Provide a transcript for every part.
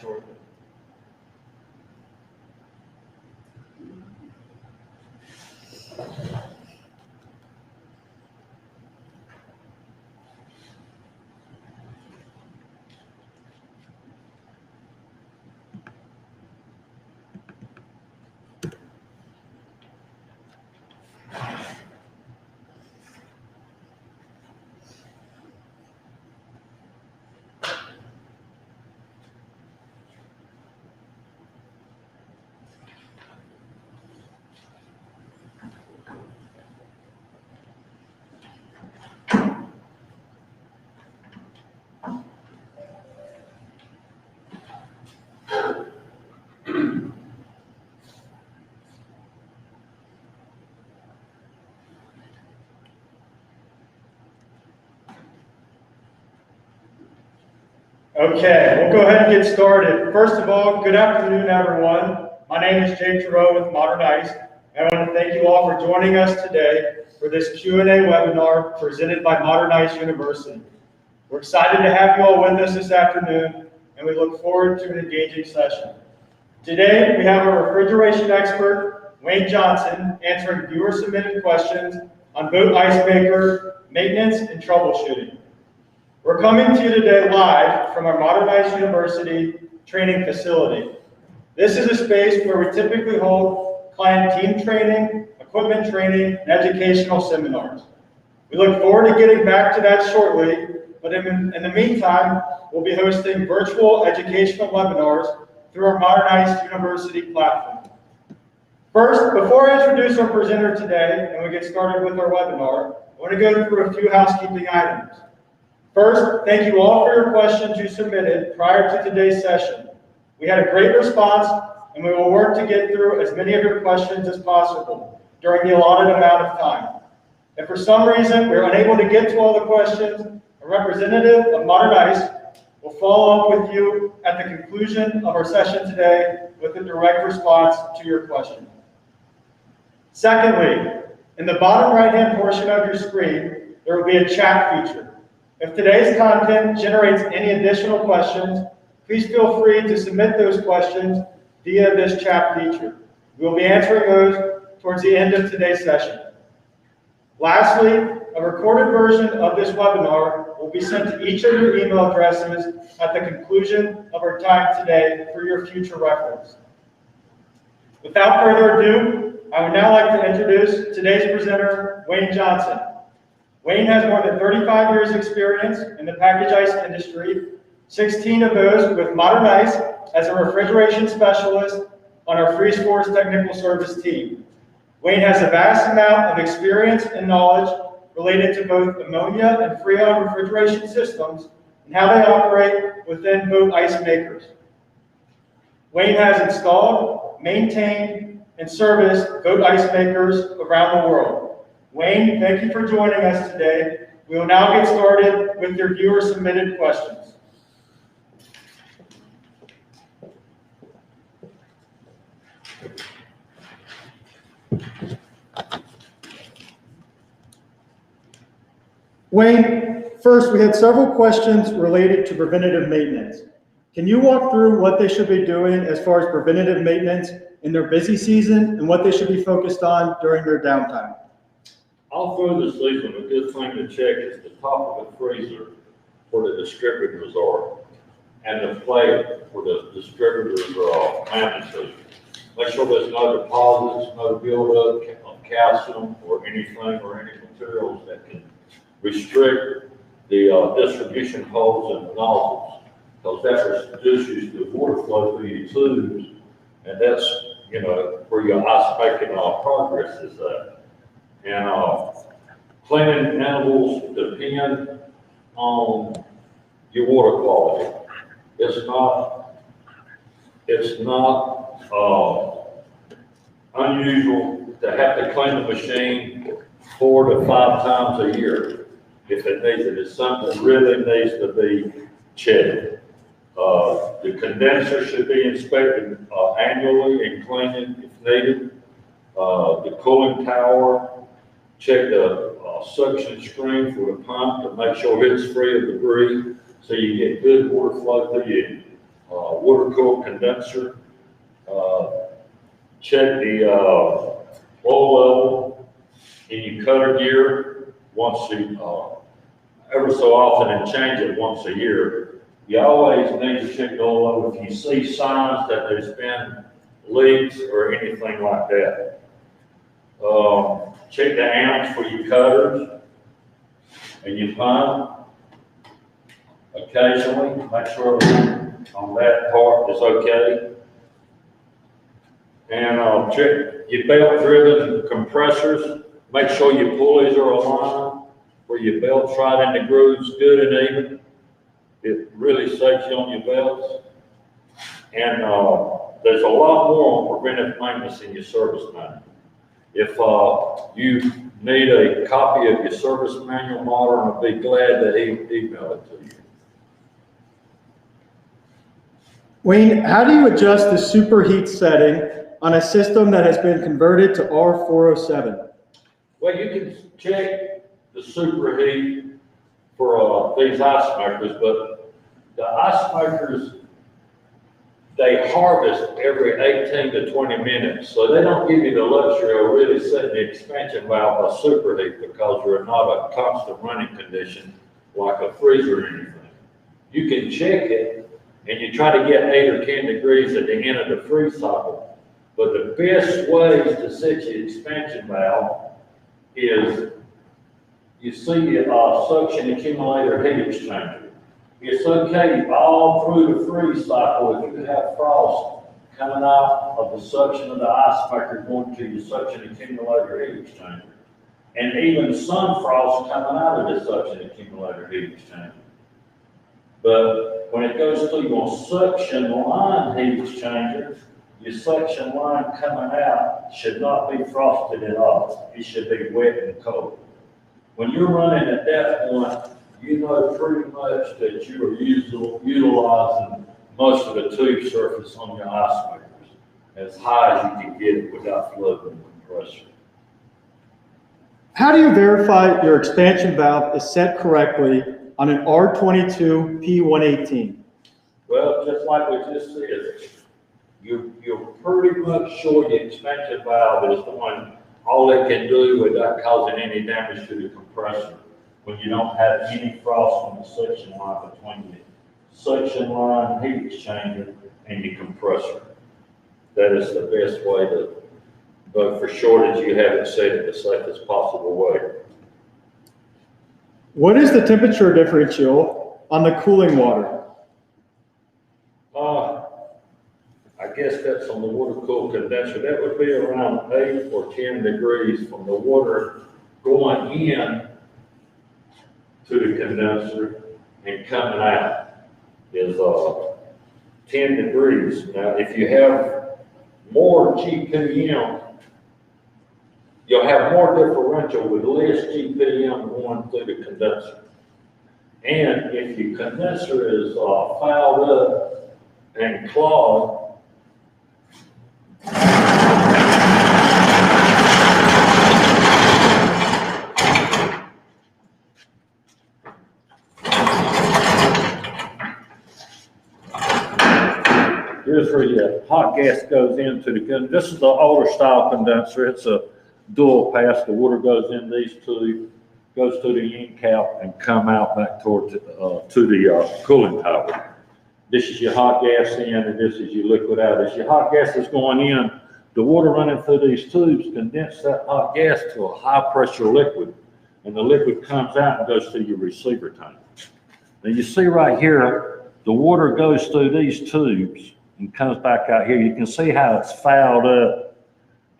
shortly. Okay, we'll go ahead and get started. First of all, good afternoon, everyone. My name is Jake Giroux with Modern Ice, and I want to thank you all for joining us today for this Q&A webinar presented by Modern Ice University. We're excited to have you all with us this afternoon, and we look forward to an engaging session. Today, we have our refrigeration expert, Wayne Johnson, answering viewer-submitted questions on Vogt ice maker, maintenance, and troubleshooting. We're coming to you today live from our Modern Ice University training facility. This is a space where we typically hold client team training, equipment training, and educational seminars. We look forward to getting back to that shortly, but in the meantime, we'll be hosting virtual educational webinars through our Modern Ice University platform. First, before I introduce our presenter today and we get started with our webinar, I want to go through a few housekeeping items. First, thank you all for your questions you submitted prior to today's session. We had a great response, and we will work to get through as many of your questions as possible during the allotted amount of time. If for some reason we're unable to get to all the questions, a representative of Modern Ice will follow up with you at the conclusion of our session today with a direct response to your question. Secondly, in the bottom right-hand portion of your screen, there will be a chat feature. If today's content generates any additional questions, please feel free to submit those questions via this chat feature. We will be answering those towards the end of today's session. Lastly, a recorded version of this webinar will be sent to each of your email addresses at the conclusion of our time today for your future reference. Without further ado, I would now like to introduce today's presenter, Wayne Johnson. Wayne has more than 35 years experience in the package ice industry, 16 of those with Modern Ice as a refrigeration specialist on our Freeze Force technical service team. Wayne has a vast amount of experience and knowledge related to both ammonia and Freon refrigeration systems and how they operate within Vogt ice makers. Wayne has installed, maintained, and serviced Vogt ice makers around the world. Wayne, thank you for joining us today. We will now get started with your viewer-submitted questions. Wayne, first, we had several questions related to preventative maintenance. Can you walk through what they should be doing as far as preventative maintenance in their busy season and what they should be focused on during their downtime? All through the season, a good thing to check is the top of the freezer where the distributors are and the plate where the distributors are mounted. Make sure there's no deposits, no buildup of calcium or anything or any materials that can restrict the distribution holes and nozzles, because that reduces the water flow through your tubes, and that's, where your ice making progress is at. And cleaning animals depend on your water quality. It's not unusual to have to clean the machine 4 to 5 times a year if it needs it. It's something that really needs to be checked. The condenser should be inspected annually and cleaned if needed. The cooling tower, check the suction screen for the pump to make sure it's free of debris so you get good water flow through water cooled condenser. Check the oil level in your cutter gear once ever so often, and change it once a year. You always need to check the oil level if you see signs that there's been leaks or anything like that. Check the amps for your cutters and your pump occasionally. Make sure on that part is okay. And check your belt-driven compressors. Make sure your pulleys are aligned, where your belt's right in the grooves, good and even. It really saves you on your belts. And there's a lot more on preventive maintenance in your service manual. If you need a copy of your service manual, Modern, I'll be glad to email it to you. Wayne, how do you adjust the superheat setting on a system that has been converted to R407? Well, you can check the superheat for these ice makers, but the ice makers, they harvest every 18 to 20 minutes, so they don't give you the luxury of really setting the expansion valve by superheat, because you're not a constant running condition like a freezer or anything. You can check it, and you try to get 8 or 10 degrees at the end of the freeze cycle. But the best ways to set your expansion valve is, you see a suction accumulator heat exchanger. It's okay all through the freeze cycle if you have frost coming out of the suction of the ice maker going to your suction accumulator heat exchanger. And even some frost coming out of the suction accumulator heat exchanger. But when it goes through your suction line heat exchanger, your suction line coming out should not be frosted at all. It should be wet and cold. When you're running at that point, you know pretty much that you are utilizing most of the tube surface on your ice makers as high as you can get it without flooding the compressor. How do you verify your expansion valve is set correctly on an R22 P118? Well, just like we just said, you're pretty much sure the expansion valve is doing all it can do without causing any damage to the compressor, when you don't have any frost on the suction line between the suction line heat exchanger and your compressor. That is the best way to, but for sure that you have it set in the safest possible way. What is the temperature differential on the cooling water? I guess that's on the water-cooled condenser. That would be around 8 or 10 degrees from the water going in to the condenser and coming out is 10 degrees. Now, if you have more GPM, you'll have more differential with less GPM going through the condenser. And if your condenser is fouled up and clogged, here's where your hot gas goes into the condenser. This is the older style condenser. It's a dual pass. The water goes in these two, goes to the end cap and come out back towards to the cooling tower. This is your hot gas in, and this is your liquid out. As your hot gas is going in, the water running through these tubes condenses that hot gas to a high pressure liquid, and the liquid comes out and goes to your receiver tank. Now you see right here, the water goes through these tubes and comes back out here. You can see how it's fouled up,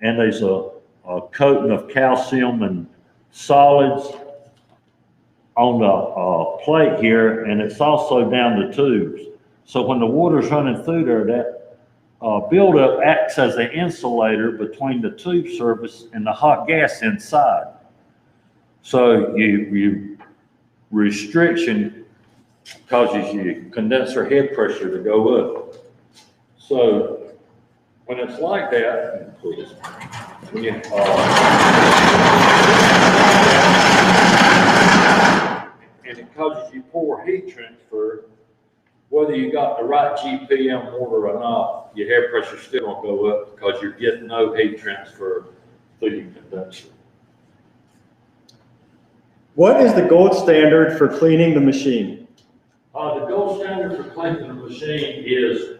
and there's a coating of calcium and solids on the plate here, and it's also down the tubes. So when the water's running through there, that buildup acts as an insulator between the tube surface and the hot gas inside. So you restriction causes your condenser head pressure to go up. So when it's like that, please, when you, and it causes you poor heat transfer, whether you got the right GPM water or not, your air pressure still gonna go up because you're getting no heat transfer through your condenser. What is the gold standard for cleaning the machine? The gold standard for cleaning the machine is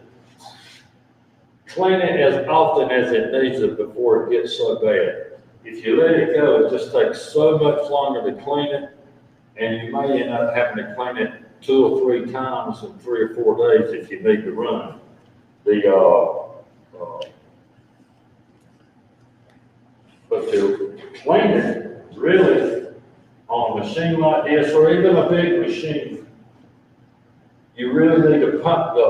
clean it as often as it needs it before it gets so bad. If you let it go, it just takes so much longer to clean it, and you may end up having to clean it 2 or 3 times in 3 or 4 days if you need to run. But to clean it, really, on a machine like this, or even a big machine, you really need to pump the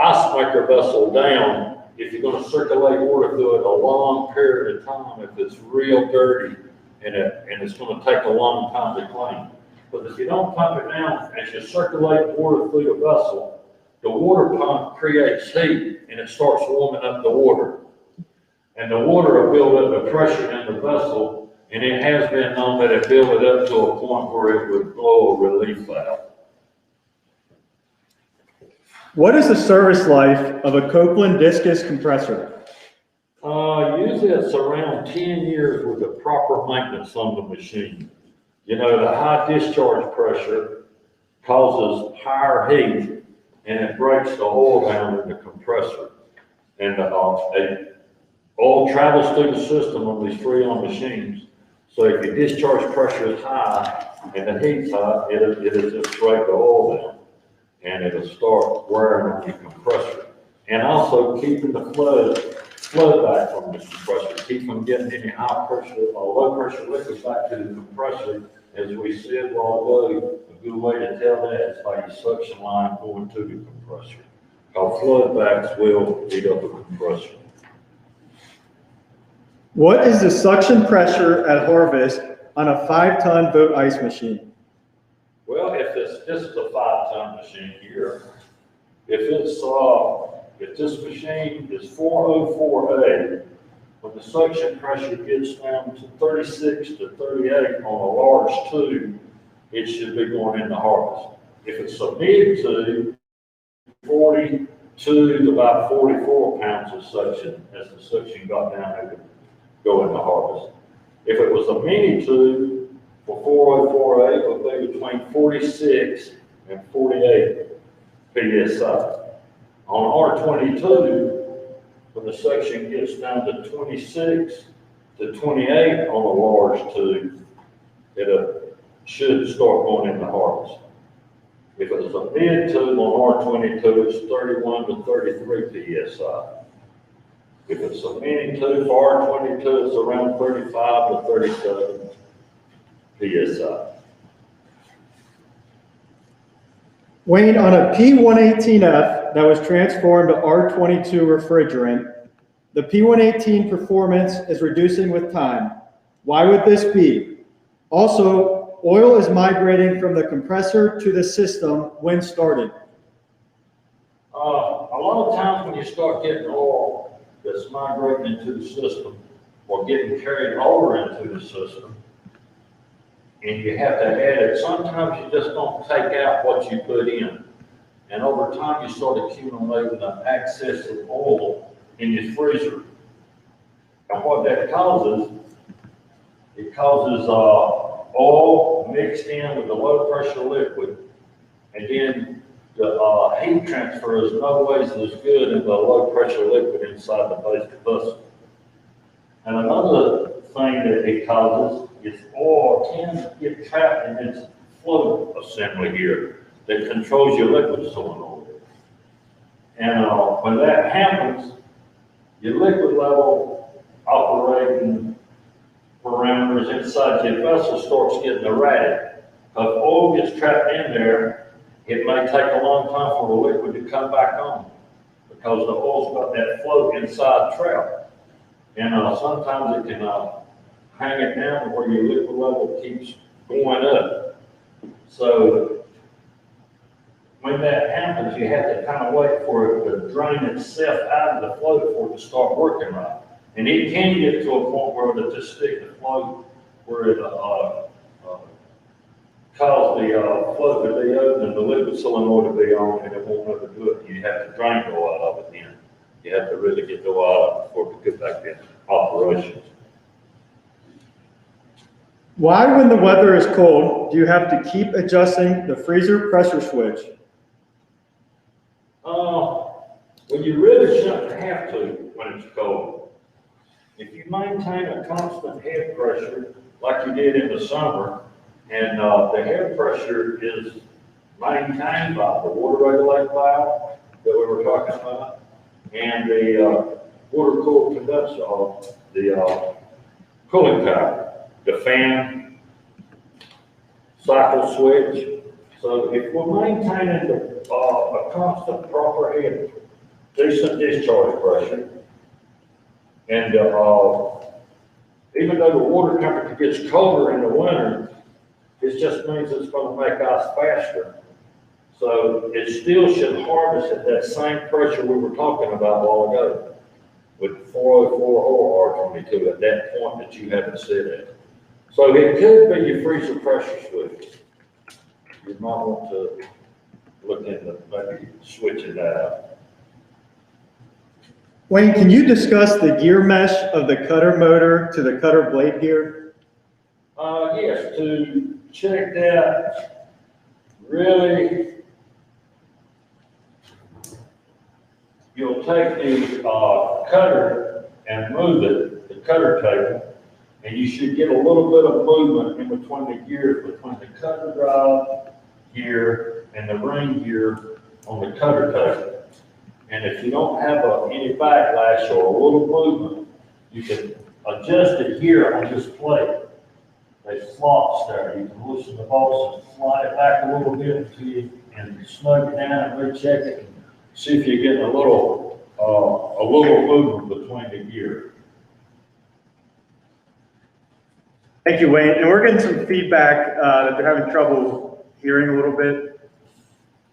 ice maker vessel down if you're going to circulate water through it a long period of time, if it's real dirty and it's going to take a long time to clean. But if you don't pump it down, as you circulate water through the vessel, the water pump creates heat and it starts warming up the water. And the water will build up the pressure in the vessel, and it has been known that it built it up to a point where it would blow a relief valve. What is the service life of a Copeland discus compressor? Usually it's around 10 years with the proper maintenance on the machine. You know, the high discharge pressure causes higher heat and it breaks the oil down in the compressor. And oil travels through the system on these Freon machines. So if your discharge pressure is high and the heat's high, it'll just break the oil down and it'll start wearing on your compressor. And also keeping the flow back from the compressor, keep from getting any high pressure or low pressure liquid back to the compressor. As we said a while ago, a good way to tell that is by your suction line going to the compressor. Our flood backs will heat up the compressor. What is the suction pressure at harvest on a 5-ton Vogt ice machine? Well, if this is a 5-ton machine here, if this machine is 404A, when the suction pressure gets down to 36 to 38 on a large tube, it should be going into harvest. If it's a mid tube, 42 to about 44 pounds of suction as the suction got down, it would go into harvest. If it was a mini tube for 404A, it would be between 46 and 48 PSI. On R22, when the suction gets down to 26 to 28 on a large tube, it should start going into harvest. If it was a mid tube on R22, it's 31 to 33 PSI. If it's a mini tube for R22, it's around 35 to 37 PSI. Wayne, on a P118F that was transformed to R22 refrigerant, the P118 performance is reducing with time. Why would this be? Also, oil is migrating from the compressor to the system when started. A lot of times when you start getting oil that's migrating into the system or getting carried over into the system, and you have to add it, sometimes you just don't take out what you put in. And over time, you start accumulating an excess of oil in your freezer. And what that causes, it causes oil mixed in with the low pressure liquid, and then the heat transfer is no ways as good in the low pressure liquid inside the basic vessel. And another thing that it causes is oil tends to get trapped in its float assembly here that controls your liquid solenoid. And when that happens, your liquid level operating parameters inside your vessel starts getting erratic. If oil gets trapped in there, it may take a long time for the liquid to come back on because the oil's got that float inside trap. And sometimes it can hang it down to where your liquid level keeps going up. So when that happens, you have to kind of wait for it to drain itself out of the float for it to start working right. And it can get to a point where it'll just stick the float where it cause the float to be open and the liquid solenoid to be on, and it won't ever do it. You have to drain the oil out of it then. You have to really get the oil out before it can get back in operation. Why, when the weather is cold, do you have to keep adjusting the freezer pressure switch? Well, you really shouldn't have to when it's cold. If you maintain a constant head pressure like you did in the summer, and the head pressure is maintained by the water regulating valve that we were talking about, and the water cooled condenser, the cooling tower, the fan, cycle switch. So if we're maintaining a constant proper head, decent discharge pressure, and even though the water temperature gets colder in the winter, it just means it's going to make ice faster. So it still should harvest at that same pressure we were talking about a while ago with 404 or R22 at that point that you haven't set it. So it could be your freezer pressure switch. You might want to look into maybe switching that out. Wayne, can you discuss the gear mesh of the cutter motor to the cutter blade gear? Yes, to check that, really, you'll take the cutter and move it, the cutter table, and you should get a little bit of movement in between the gears, between the cutter drive gear and the ring gear on the cutter table. And if you don't have any backlash or a little movement, you can adjust it here on this plate. They slots there. You can loosen the bolts and slide it back a little bit until you and snug it down and recheck it and see if you're getting a little movement between the gears. Thank you, Wayne. And we're getting some feedback that they're having trouble hearing a little bit.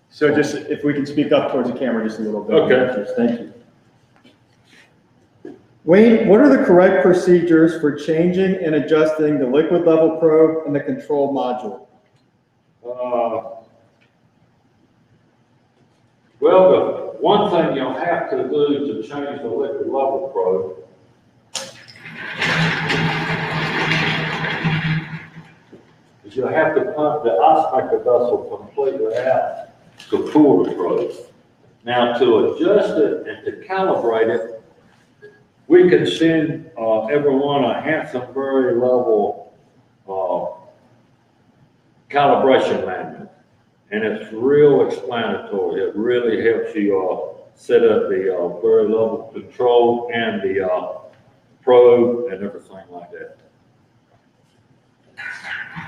So just if we can speak up towards the camera just a little bit. Okay. Thank you. Wayne, what are the correct procedures for changing and adjusting the liquid level probe and the control module? Well, the one thing you'll have to do to change the liquid level probe is you'll have to pump the ice maker vessel completely out to pull the probe. Now, to adjust it and to calibrate it, we can send everyone a Hanson-Berry level calibration manual, and it's real explanatory. It really helps you set up the Berry level control and the probe and everything like that.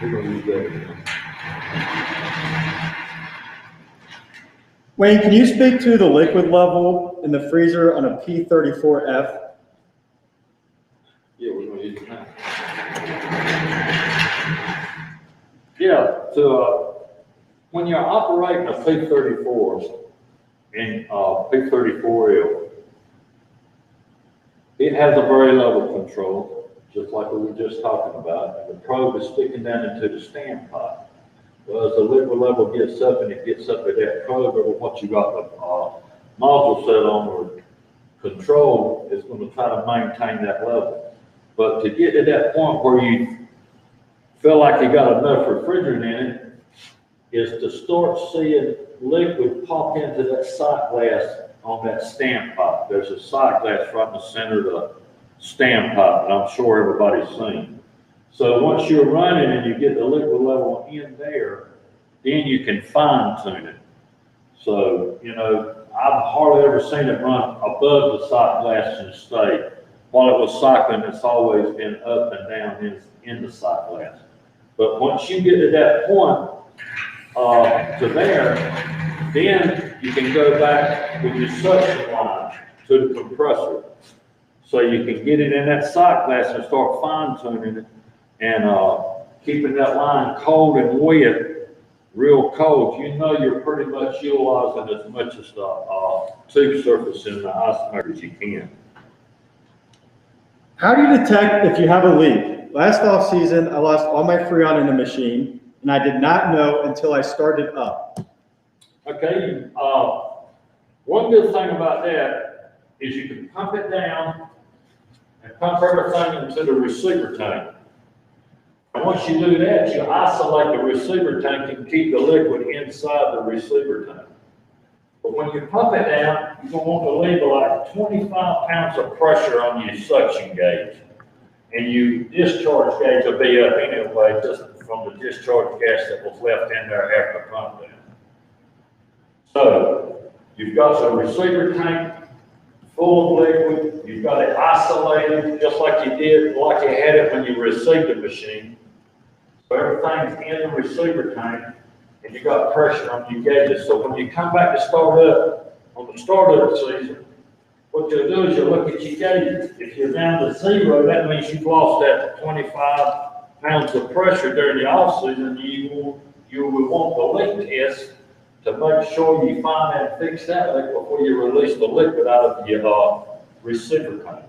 We're going to use that again. Wayne, can you speak to the liquid level in the freezer on a P34F? Yeah, we're going to use it now. Yeah, so when you're operating a P34 and P34L, it has a very level control, just like we were just talking about, and the probe is sticking down into the standpipe. Well, as the liquid level gets up and it gets up at that probe, or what you got the module set on or control is going to try to maintain that level. But to get to that point where you feel like you got enough refrigerant in it is to start seeing liquid pop into that sight glass on that standpipe. There's a sight glass right in the center of the standpipe that I'm sure everybody's seen. So once you're running and you get the liquid level in there, then you can fine tune it. So, you know, I've hardly ever seen it run above the sight glass and stay. While it was cycling, it's always been up and down in the sight glass. But once you get to that point, to there, then you can go back with your suction line to the compressor. So you can get it in that sight glass and start fine tuning it and keeping that line cold and wet, real cold. You know you're pretty much utilizing as much as the tube surface in the ice maker as you can. How do you detect if you have a leak? Last off season, I lost all my Freon in the machine. and I did not know until I started up. Okay, one good thing about that is you can pump it down and pump everything into the receiver tank. And once you do that, you isolate the receiver tank and keep the liquid inside the receiver tank. But when you pump it down, you're gonna want to leave like 25 pounds of pressure on your suction gauge. And your discharge gauge will be up anyway, just from the discharge gas that was left in there after pump down. So, you've got the receiver tank full of liquid, you've got it isolated, just like you did, like you had it when you received the machine. So everything's in the receiver tank, and you got pressure on your gauges. So when you come back to start up, on the start of the season, what you'll do is you'll look at your gauges. If you're down to zero, that means you've lost that 25 pounds of pressure during the off season. You will want the leak test to make sure you find and fix that leak before you release the liquid out of your receiver tank.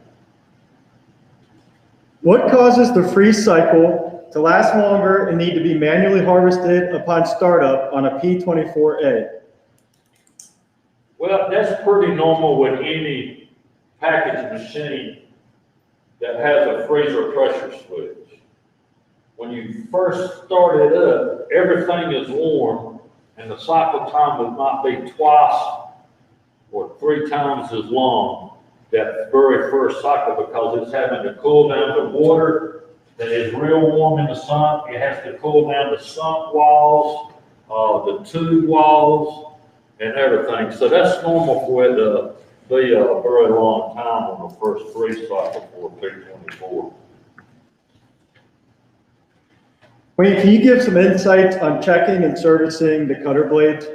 What causes the freeze cycle to last longer and need to be manually harvested upon startup on a P24A? Well, that's pretty normal with any packaged machine that has a freezer pressure switch. When you first start it up, everything is warm, and the cycle time might be twice or 3 times as long that very first cycle, because it's having to cool down the water that is real warm in the sun. It has to cool down the sump walls, the tube walls, and everything. So that's normal for it to be a very long time on the first freeze cycle for a P24. Wayne, can you give some insights on checking and servicing the cutter blades?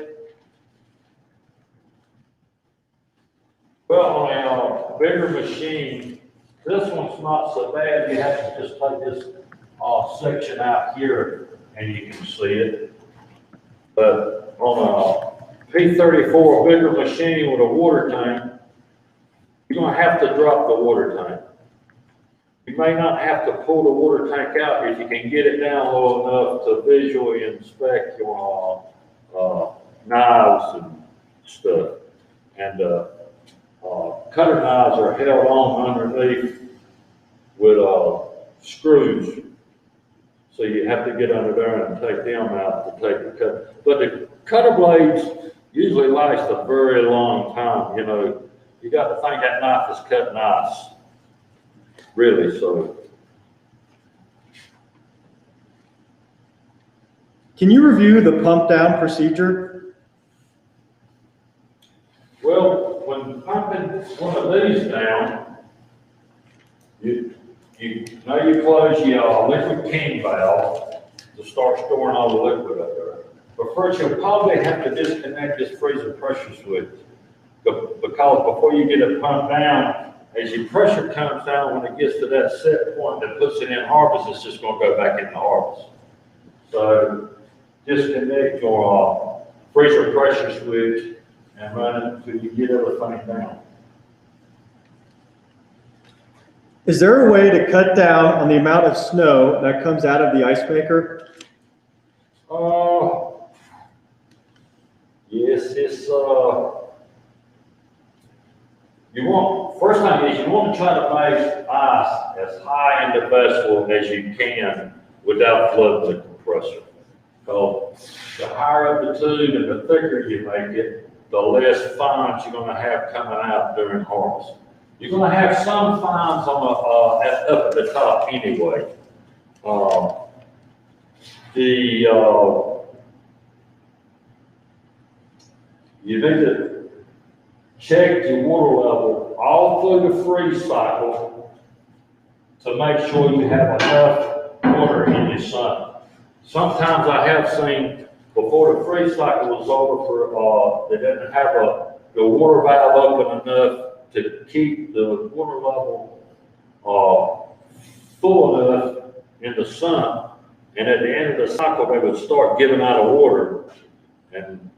Well, on a bigger machine, this one's not so bad. You have to just take this section out here and you can see it. But on a P34, a bigger machine with a water tank, you're going to have to drop the water tank. You may not have to pull the water tank out if you can get it down low enough to visually inspect your knives and stuff. And cutter knives are held on underneath with screws. So you have to get under there and take them out to take the cutter. But the cutter blades usually last a very long time. You know, you got to think that knife is cut nice. Really, so. Can you review the pump down procedure? Well, when pumping one of these down, you close your liquid king valve to start storing all the liquid up there. But first, you'll probably have to disconnect this freezer pressure switch, because before you get it pumped down, as your pressure comes down, when it gets to that set point that puts it in harvest, it's just going to go back into harvest. So disconnect your freezer pressure switch and run it until you get everything down. Is there a way to cut down on the amount of snow that comes out of the ice maker? Yes, it's first thing is you want to try to make ice as high in the vessel as you can without flooding the compressor. So the higher up the tube and the thicker you make it, the less fines you're going to have coming out during harvest. You're going to have some fines on up at the top anyway. You need to check your water level all through the freeze cycle to make sure you have enough water in your sump. Sometimes I have seen before the freeze cycle was over, they didn't have the water valve open enough to keep the water level full enough in the sump, and at the end of the cycle they would start giving out of water, and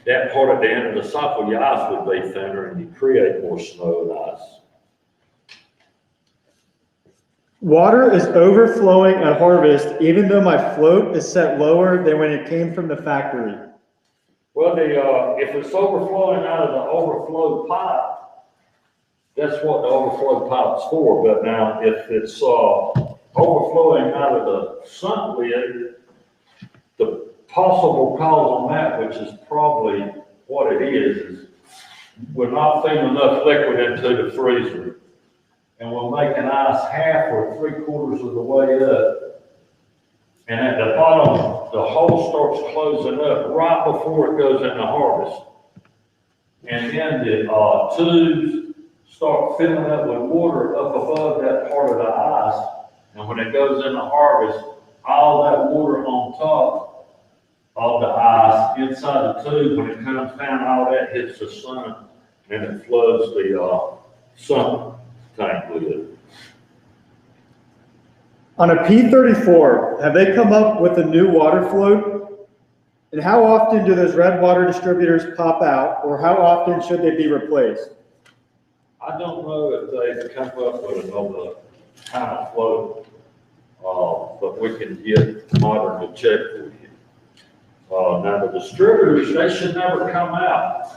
that part at the end of the cycle your ice would be thinner and you create more snow and ice. Water is overflowing at harvest, even though my float is set lower than when it came from the factory. Well, if it's overflowing out of the overflow pipe, that's what the overflow pipe's for. But now, if it's overflowing out of the sump lid, the possible cause on that, which is probably what it is we're not feeding enough liquid into the freezer. And we're making ice half or 3/4 of the way up. And at the bottom, the hole starts closing up right before it goes into harvest. And then the tubes start filling up with water up above that part of the ice. And when it goes into harvest, all that water on top of the ice inside the tube, when it comes down, all that hits the sun and it floods the sump tank lid. On a P34, have they come up with a new water float? And how often do those red water distributors pop out, or how often should they be replaced? I don't know if they've come up with another kind of float, but we can get Modern to check for you. Now the distributors, they should never come out.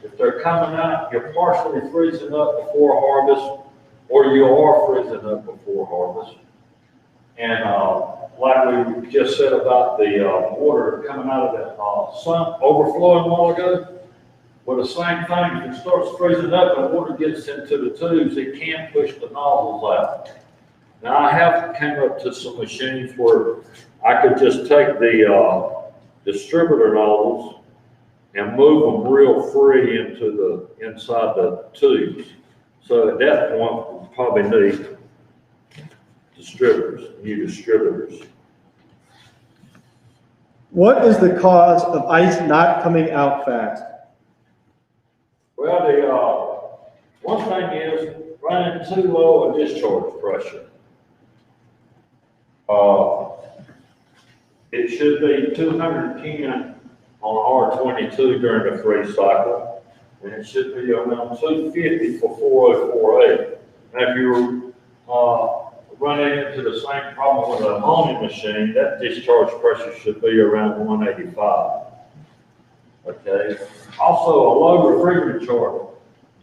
If they're coming out, you're partially freezing up before harvest, or you are freezing up before harvest. And like we just said about the water coming out of that sump overflowing a while ago, well, the same thing, if it starts freezing up and water gets into the tubes, it can push the nozzles out. Now, I have come up to some machines where I could just take the distributor nozzles and move them real free into the inside the tubes. So at that point, we'll probably need distributors, new distributors. What is the cause of ice not coming out fast? Well, the one thing is running too low a discharge pressure. It should be 210 on R22 during the freeze cycle, and it should be around 250 for 4048. Now, if you're running into the same problem with an ammonia machine, that discharge pressure should be around 185. Okay. Also, a low refrigerant charge,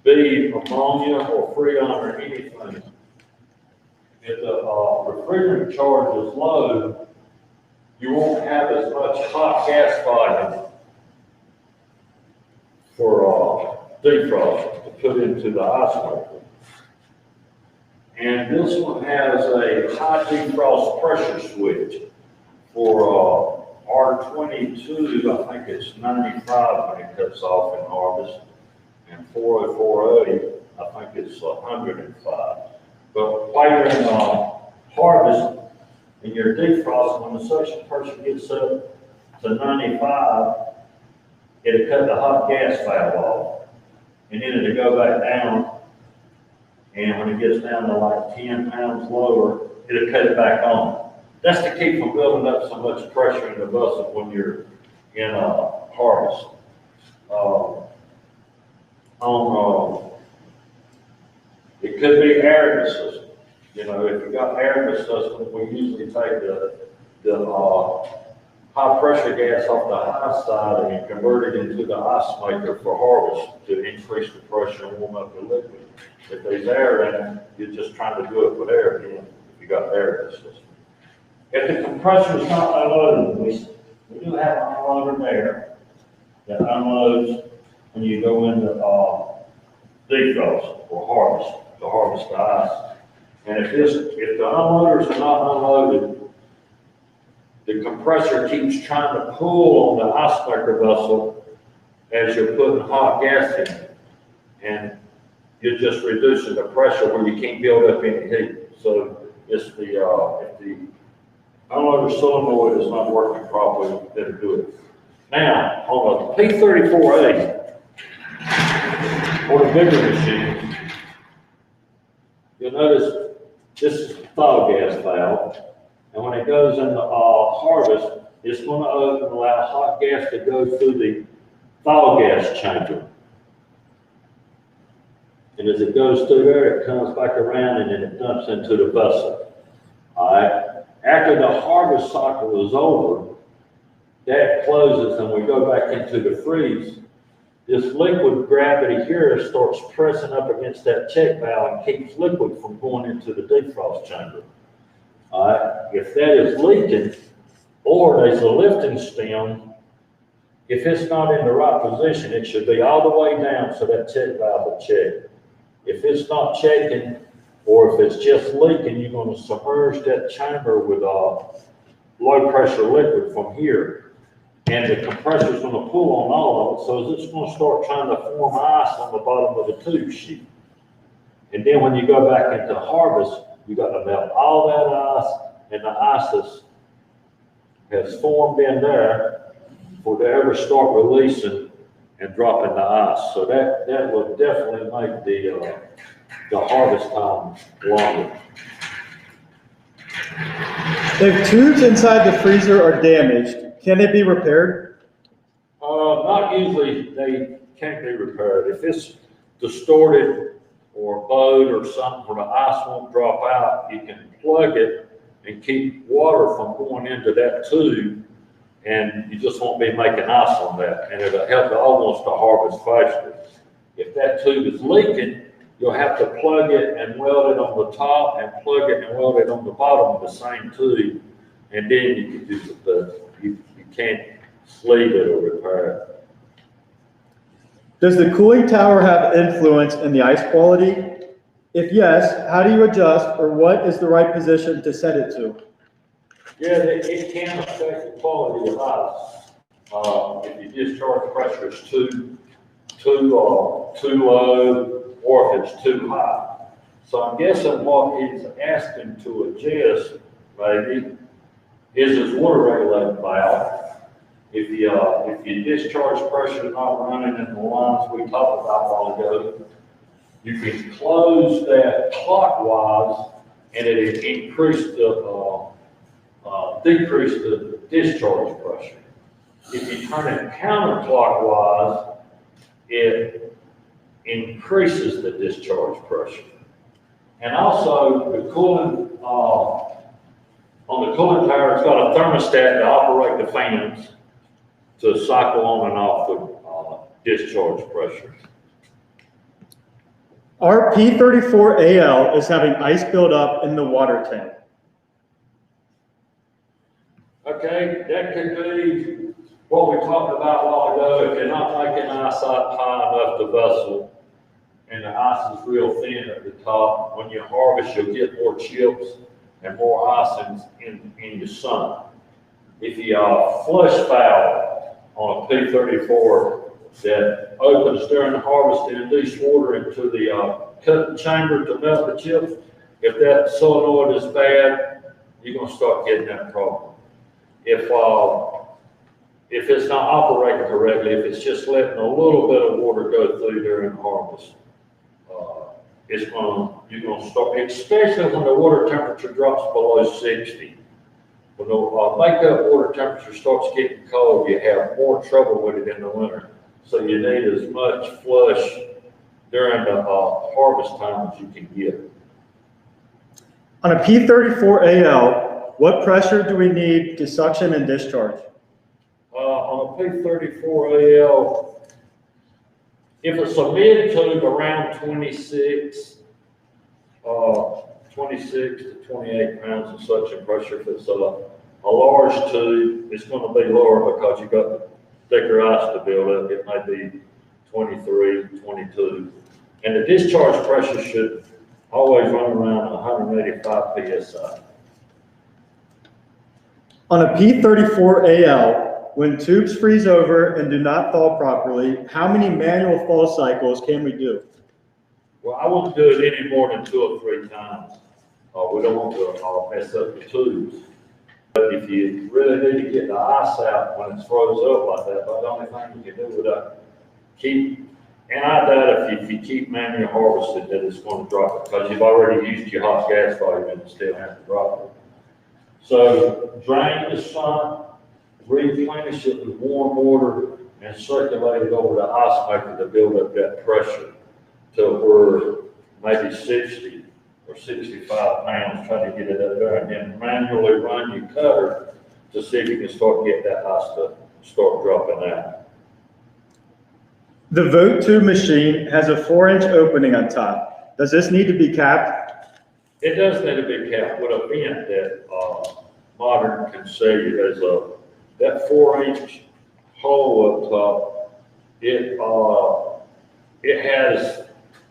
be ammonia or freon or anything. If the refrigerant charge is low, you won't have as much hot gas volume for defrost to put into the ice maker. And this one has a high defrost pressure switch for R22, I think it's 95 when it cuts off in harvest, and 4048, I think it's 105. But while you're in harvest, in your defrost, when the suction pressure gets up to 95, it'll cut the hot gas valve off, and then it'll go back down, and when it gets down to like 10 pounds lower, it'll cut it back on. That's to keep from building up so much pressure in the vessel when you're in harvest. It could be air in the system. You know, if you got air in the system, we usually take the high pressure gas off the high side and convert it into the ice maker for harvest to increase the pressure and warm up the liquid. If there's air in it, you're just trying to do it with air again, if you got air in the system. If the compressor is not unloaded, we do have an unloader there that unloads when you go into defrost or harvest, to harvest the ice. And if the unloaders are not unloaded, the compressor keeps trying to pull on the ice maker vessel as you're putting hot gas in it. And you're just reducing the pressure where you can't build up any heat. So it's if the unloader solenoid is not working properly, better do it. Now, on a P34A, or the bigger machine, you'll notice this is the thaw gas valve. And when it goes into harvest, it's going to open and allow hot gas to go through the thaw gas chamber. And as it goes through there, it comes back around and then it dumps into the vessel. All right. After the harvest cycle is over, that closes and we go back into the freeze. This liquid gravity here starts pressing up against that check valve and keeps liquid from going into the defrost chamber. All right. If that is leaking or there's a lifting stem, if it's not in the right position, it should be all the way down so that check valve will check. If it's not checking, or if it's just leaking, you're going to submerge that chamber with low pressure liquid from here. And the compressor is going to pull on all of it, so it's going to start trying to form ice on the bottom of the tube sheet. And then when you go back into harvest, you got to melt all that ice, and the ice has formed in there for to ever start releasing and dropping the ice. So that will definitely make the harvest time longer. If tubes inside the freezer are damaged, can they be repaired? Not usually. They can't be repaired. If it's distorted or bowed or something where the ice won't drop out, you can plug it and keep water from going into that tube, and you just won't be making ice on that, and it'll help almost to harvest faster. If that tube is leaking, you'll have to plug it and weld it on the top and plug it and weld it on the bottom of the same tube, and then you can use it. But you can't sleeve it or repair it. Does the cooling tower have influence in the ice quality? If yes, how do you adjust, or what is the right position to set it to? Yeah, it can affect the quality of ice. If your discharge pressure is too low, or if it's too high. So I'm guessing what he's asking to adjust, maybe, is his water regulating valve. If your discharge pressure is not running in the lines we talked about a while ago, you can close that clockwise and it decrease the discharge pressure. If you turn it counterclockwise, it increases the discharge pressure. And also the cooling, on the cooling tower, it's got a thermostat to operate the fans to cycle on and off the discharge pressure. Our P34AL is having ice build up in the water tank. Okay, that could be what we talked about a while ago. If you're not making ice up high enough the vessel, and the ice is real thin at the top, when you harvest, you'll get more chips and more ice in your sun. If you flush valve on a P34 that opens during the harvest and release water into the cutting chamber to melt the chips, if that solenoid is bad, you're going to start getting that problem. If it's not operating correctly, if it's just letting a little bit of water go through during harvest, you're going to start, especially when the water temperature drops below 60. When the makeup water temperature starts getting cold, you have more trouble with it in the winter. So you need as much flush during the harvest time as you can get. On a P34AL, what pressure do we need to suction and discharge? On a P34AL, if it's a mid tube, around 26 to 28 pounds of suction pressure. If it's a large tube, it's going to be lower because you've got thicker ice to build up. It might be 23, 22. And the discharge pressure should always run around 185 psi. On a P34AL, when tubes freeze over and do not thaw properly, how many manual thaw cycles can we do? Well, I wouldn't do it any more than 2 or 3 times. We don't want to mess up the tubes. But if you really need to get the ice out when it's froze up like that, but the only thing you can do with that, and I doubt if you keep manually harvesting that it's going to drop it because you've already used your hot gas volume and still have to drop it. So drain the sump, replenish it with warm water, and circulate it over the ice maker to build up that pressure. to where maybe 60 or 65 pounds, try to get it up there, and then manually run your cutter to see if you can start getting that ice to start dropping out. The Vogt 2 machine has a 4-inch opening on top. Does this need to be capped? It does need to be capped with a vent that Modern can sell you. There's that 4-inch hole up top. It has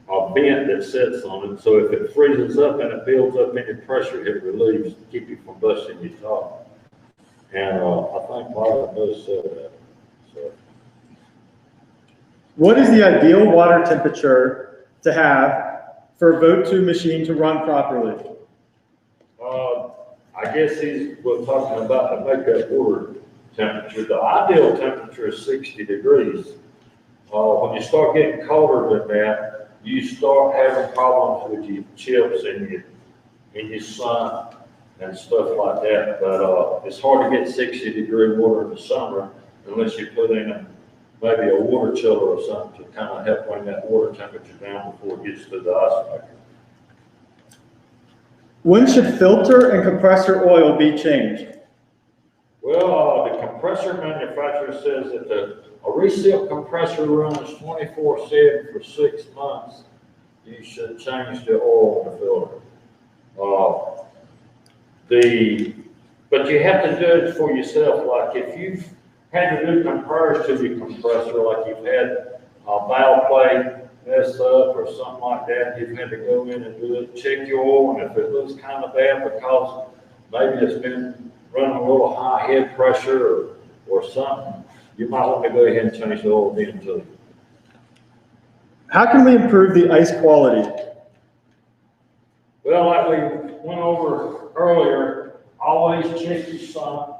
a vent that sits on it, so if it freezes up and it builds up any pressure, it relieves to keep you from busting your top. And I think Modern does sell that. So. What is the ideal water temperature to have for a Vogt 2 machine to run properly? I guess we're talking about to make that water temperature. The ideal temperature is 60 degrees. When you start getting colder than that, you start having problems with your chips in your sun and stuff like that. But it's hard to get 60-degree water in the summer unless you put in maybe a water chiller or something to kind of help bring that water temperature down before it gets to the ice maker. When should filter and compressor oil be changed? Well, the compressor manufacturer says that a reseal compressor runs 24/7 for 6 months. You should change the oil in the filter. But you have to do it for yourself. Like if you've had to do compares to your compressor, like you've had a valve plate messed up or something like that, you've had to go in and do it, check your oil, and if it looks kind of bad because maybe it's been running a little high head pressure or something, you might want to go ahead and change the oil then too. How can we improve the ice quality? Well, like we went over earlier, always check your sump.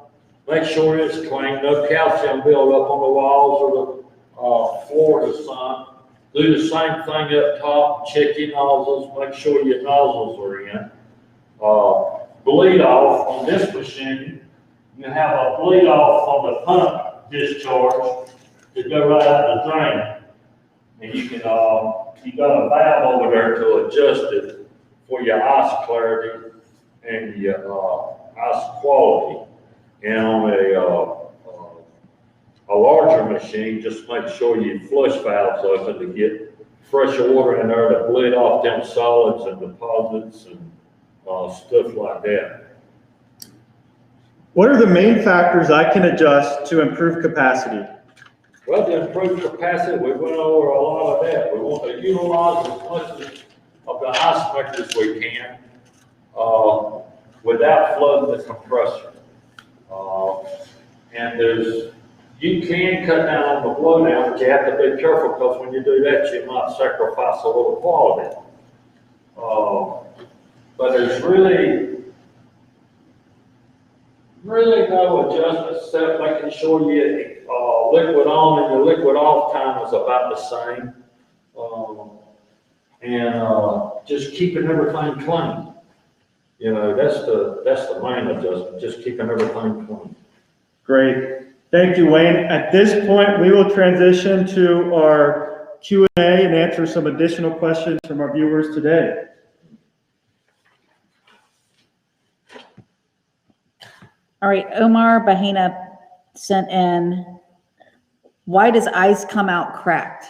Make sure it's clean, no calcium buildup on the walls or the floor of the sump. Do the same thing up top, check your nozzles, make sure your nozzles are in. Bleed off on this machine, you have a bleed off on the pump discharge to go right out the drain. And you can, you got a valve over there to adjust it for your ice clarity and your ice quality. And on a larger machine, just make sure you flush valves open to get fresher water in there to bleed off them solids and deposits and stuff like that. What are the main factors I can adjust to improve capacity? Well, to improve capacity, we went over a lot of that. We want to utilize as much of the ice maker as we can without flooding the compressor. And you can cut down on the blowdown, but you have to be careful because when you do that, you might sacrifice a little quality. But there's really no adjustment except making sure you liquid on and your liquid off time is about the same. And just keeping everything clean. You know, that's the main adjustment, just keeping everything clean. Great. Thank you, Wayne. At this point, we will transition to our Q&A and answer some additional questions from our viewers today. All right, Omar Bahina sent in, why does ice come out cracked?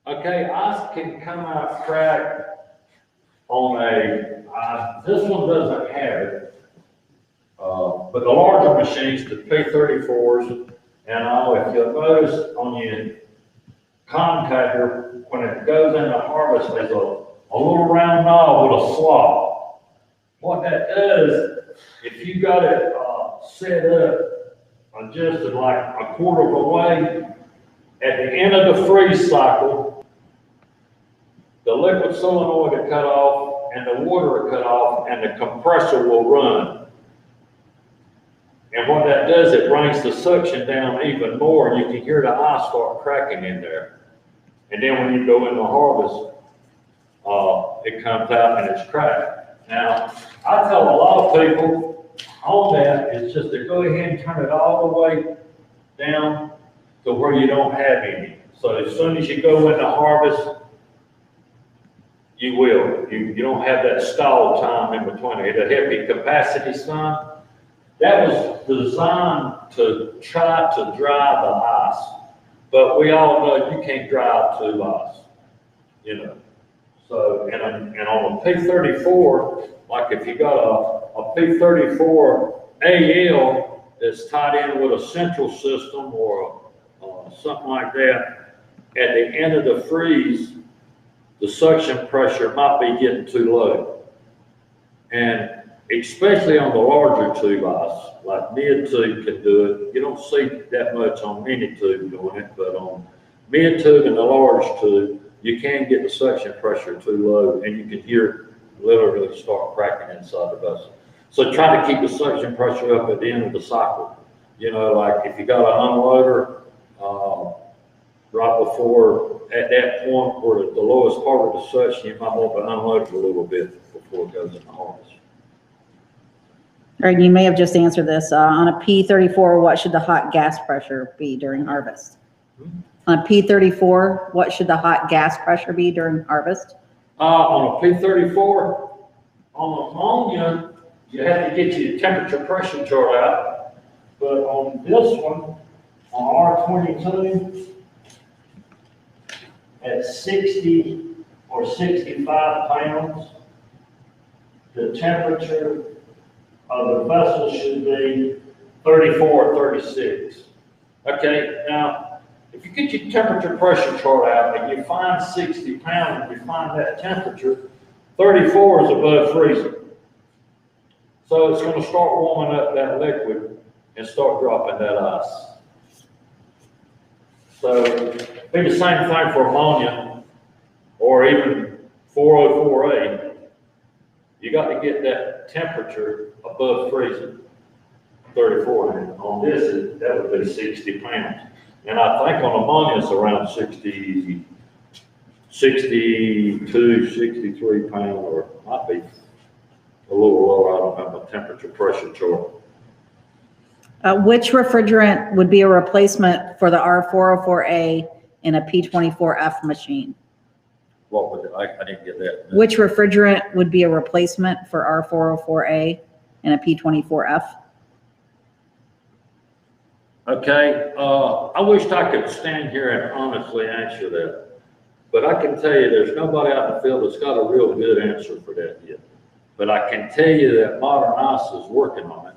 Okay, ice can come out cracked on this one doesn't have it. But the larger machines, the P34s, and all, if you'll notice on your contactor, when it goes into harvest, there's a little round knob with a slot. What that does, if you got it set up, adjusted like a quarter of a way, at the end of the freeze cycle, the liquid solenoid will cut off, and the water will cut off, and the compressor will run. And what that does, it brings the suction down even more, and you can hear the ice start cracking in there. And then when you go into harvest, it comes out and it's cracked. Now, I tell a lot of people on that is just to go ahead and turn it all the way down to where you don't have any. So as soon as you go into harvest, You will. You don't have that stall time in between. It'll help you capacity some. That was designed to try to dry the ice. But we all know you can't dry tube ice, you know. So, and on a P34, like if you got a P34 AL that's tied in with a central system or something like that, at the end of the freeze, the suction pressure might be getting too low. And especially on the larger tube ice, like mid tube can do it. You don't see that much on mini tube doing it, but on mid tube and the large tube, you can get the suction pressure too low, and you can hear it literally start cracking inside the vessel. So try to keep the suction pressure up at the end of the cycle. You know, like if you got an unloader, right before, at that point where the lowest part of the suction, you might want to unload it a little bit before it goes in the harvest. All right, you may have just answered this. On a P34, what should the hot gas pressure be during harvest? On a P34, what should the hot gas pressure be during harvest? On a P34, on ammonia, you have to get your temperature pressure chart out. But on this one, on R22, at 60 or 65 pounds, the temperature of the vessel should be 34 or 36. Okay, now, if you get your temperature pressure chart out and you find 60 pounds and you find that temperature, 34 is above freezing. So it's going to start warming up that liquid and start dropping that ice. So be the same thing for ammonia or even 404A. You got to get that temperature above freezing, 34. And on this, that would be 60 pounds. And I think on ammonia it's around 60, 62, 63 pounds, or might be a little lower. I don't have a temperature pressure chart. Which refrigerant would be a replacement for the R404A in a P24F machine? What would I didn't get that. Which refrigerant would be a replacement for R404A in a P24F? Okay, I wished I could stand here and honestly answer that, but I can tell you there's nobody out in the field that's got a real good answer for that yet. But I can tell you that Modern Ice is working on it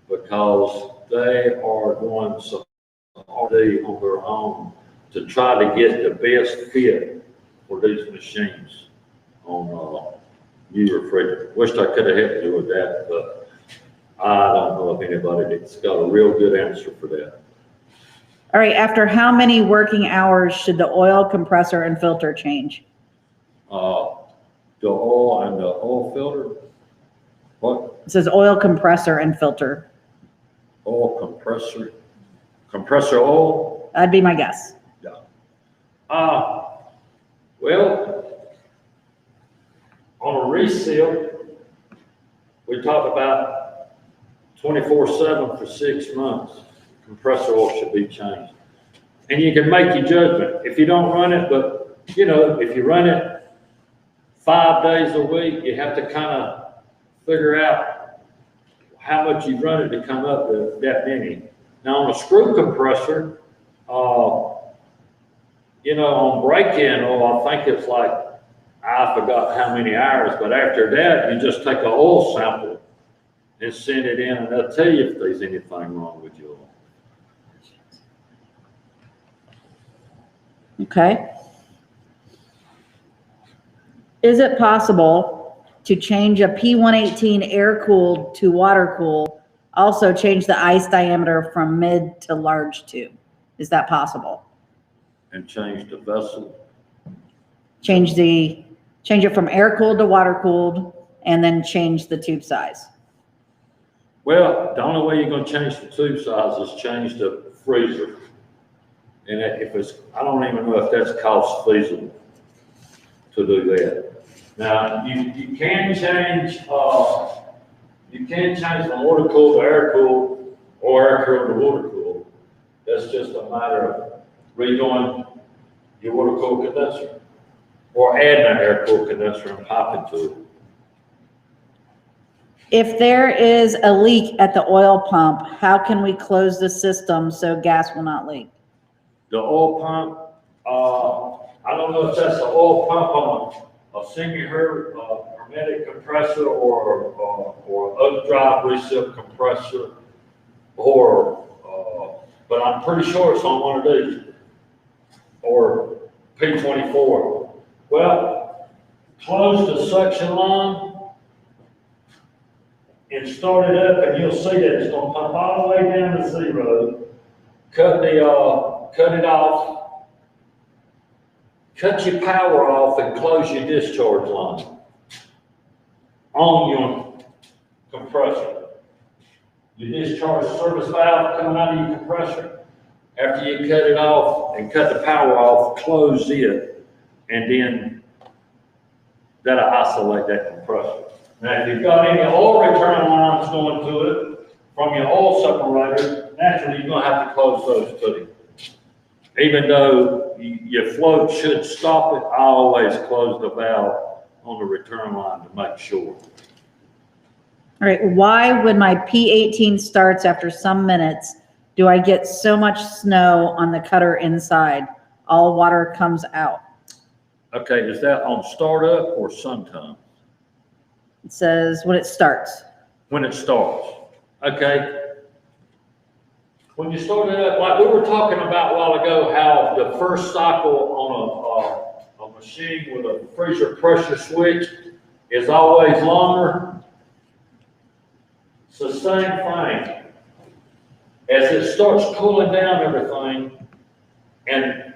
because they are doing some R&D on their own to try to get the best fit for these machines on new refrigerant. Wished I could have helped you with that, but I don't know of anybody that's got a real good answer for that. All right, after how many working hours should the oil compressor and filter change? The oil and the oil filter, what? It says oil compressor and filter. Oil compressor oil? That'd be my guess. Yeah. Well, on a reseal, we talk about 24/7 for 6 months. Compressor oil should be changed. And you can make your judgment. If you don't run it, but you know, if you run it 5 days a week, you have to kind of figure out how much you've run it to come up to that many. Now on a screw compressor, you know, on break-in oil, I think it's like, I forgot how many hours, but after that, you just take an oil sample and send it in, and they'll tell you if there's anything wrong with your oil. Okay. Is it possible to change a P118 air-cooled to water-cooled, also change the ice diameter from mid to large tube? Is that possible? And change the vessel? Change it from air-cooled to water-cooled, and then change the tube size. Well, the only way you're going to change the tube size is change the freezer. And if it's, I don't even know if that's cost feasible to do that. Now, you can change from water cooled to air cooled or air cooled to water cooled. That's just a matter of redoing your water cooled condenser. or adding an air-cooled condenser and piping to it. If there is a leak at the oil pump, how can we close the system so gas will not leak? The oil pump, I don't know if that's the oil pump on a semi-hermetic compressor or oak drive recip compressor, but I'm pretty sure it's on one of these, or P24. Well, close the suction line and start it up, and you'll see that it's gonna pump all the way down to 0. Cut it off. Cut your power off and close your discharge line on your compressor. Your discharge service valve coming out of your compressor. After you cut it off and cut the power off, close it, and then that'll isolate that compressor. Now, if you've got any oil return lines going to it from your oil separator, naturally you're gonna have to close those too. Even though your float should stop it, I always close the valve on the return line to make sure. All right, why when my P18 starts after some minutes, do I get so much snow on the cutter inside? All water comes out. Okay, is that on startup or sometime? It says when it starts. When it starts. Okay. When you start it up, like we were talking about a while ago, how the first cycle on a machine with a freezer pressure switch is always longer. It's the same thing. As it starts cooling down everything, and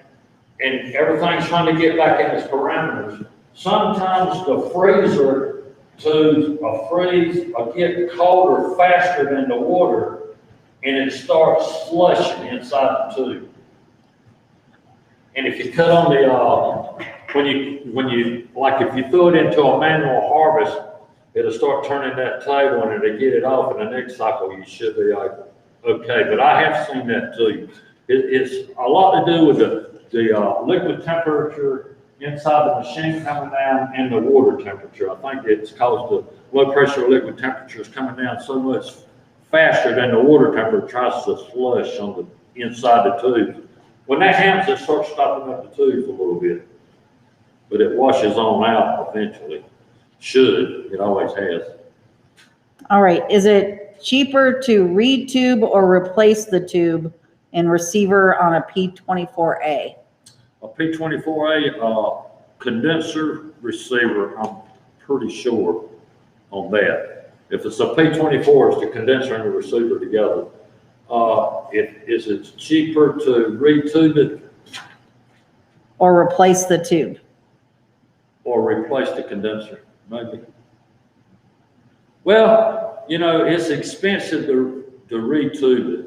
everything's trying to get back in its parameters, sometimes the freezer to freeze or get colder faster than the water, and it starts slushing inside the tube. And if you cut on the when you like if you throw it into a manual harvest, it'll start turning that table, and it'll get it off. In the next cycle, you should be like, okay. But I have seen that too. It's a lot to do with the liquid temperature inside the machine coming down and the water temperature. I think it's caused the low pressure liquid temperature is coming down so much faster than the water temperature tries to flush on the inside the tube. When that happens, it starts stopping up the tubes a little bit, but it washes on out eventually. Should, it always has. All right, is it cheaper to retube or replace the tube and receiver on a P24A? A P24A condenser receiver, I'm pretty sure on that. If it's a P24, it's the condenser and the receiver together. Is it cheaper to retube it? Or replace the tube? Or replace the condenser, maybe. Well, you know, it's expensive to retube it.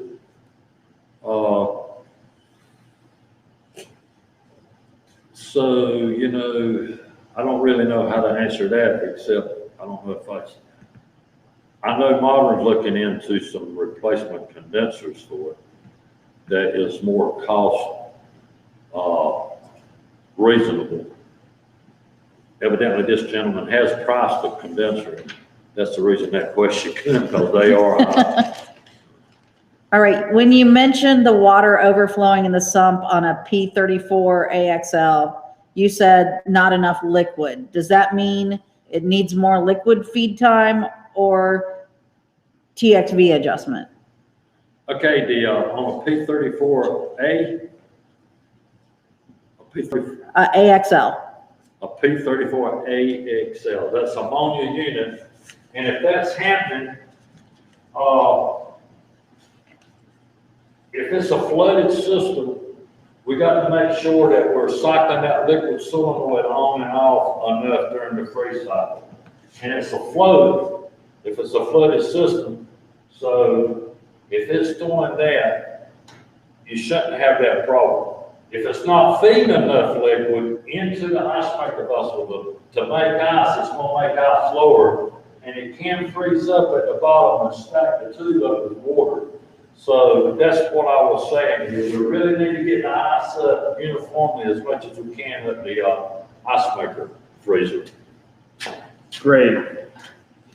So, you know, I don't really know how to answer that, except I don't know if I know Modern's looking into some replacement condensers for it that is more cost reasonable. Evidently, this gentleman has priced a condenser. That's the reason that question came, because they are high. All right, when you mentioned the water overflowing in the sump on a P34 AXL, you said not enough liquid. Does that mean it needs more liquid feed time or TXV adjustment? Okay, on a P34A, AXL. A P34AXL, that's ammonia unit, and if that's happening, if it's a flooded system, we got to make sure that we're cycling that liquid solenoid on and off enough during the freeze cycle. And it's a flood, if it's a flooded system, so if it's doing that, you shouldn't have that problem. If it's not feeding enough liquid into the ice maker vessel to make ice, it's going to make ice lower, and it can freeze up at the bottom and stack the tube up with water. So that's what I was saying, is we really need to get the ice up uniformly as much as we can at the ice maker freezer. Great.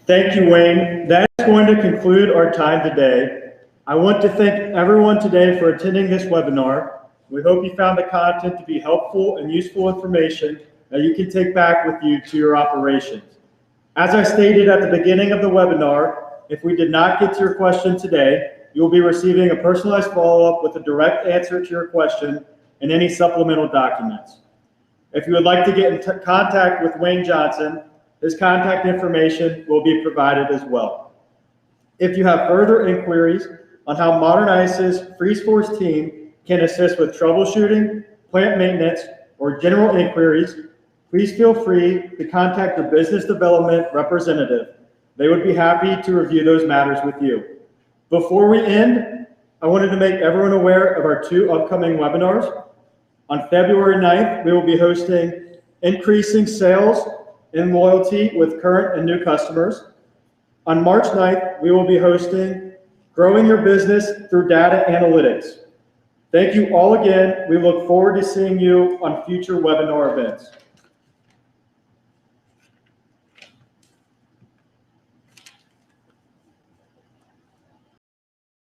Thank you, Wayne. That is going to conclude our time today. I want to thank everyone today for attending this webinar. We hope you found the content to be helpful and useful information that you can take back with you to your operations. As I stated at the beginning of the webinar, if we did not get to your question today, you will be receiving a personalized follow-up with a direct answer to your question and any supplemental documents. If you would like to get in contact with Wayne Johnson, his contact information will be provided as well. If you have further inquiries on how Modern Ice's Freeze Force team can assist with troubleshooting, plant maintenance, or general inquiries, please feel free to contact your business development representative. They would be happy to review those matters with you. Before we end, I wanted to make everyone aware of our 2 upcoming webinars. On February 9th, we will be hosting Increasing Sales and Loyalty with Current and New Customers. On March 9th, we will be hosting Growing Your Business Through Data Analytics. Thank you all again. We look forward to seeing you on future webinar events.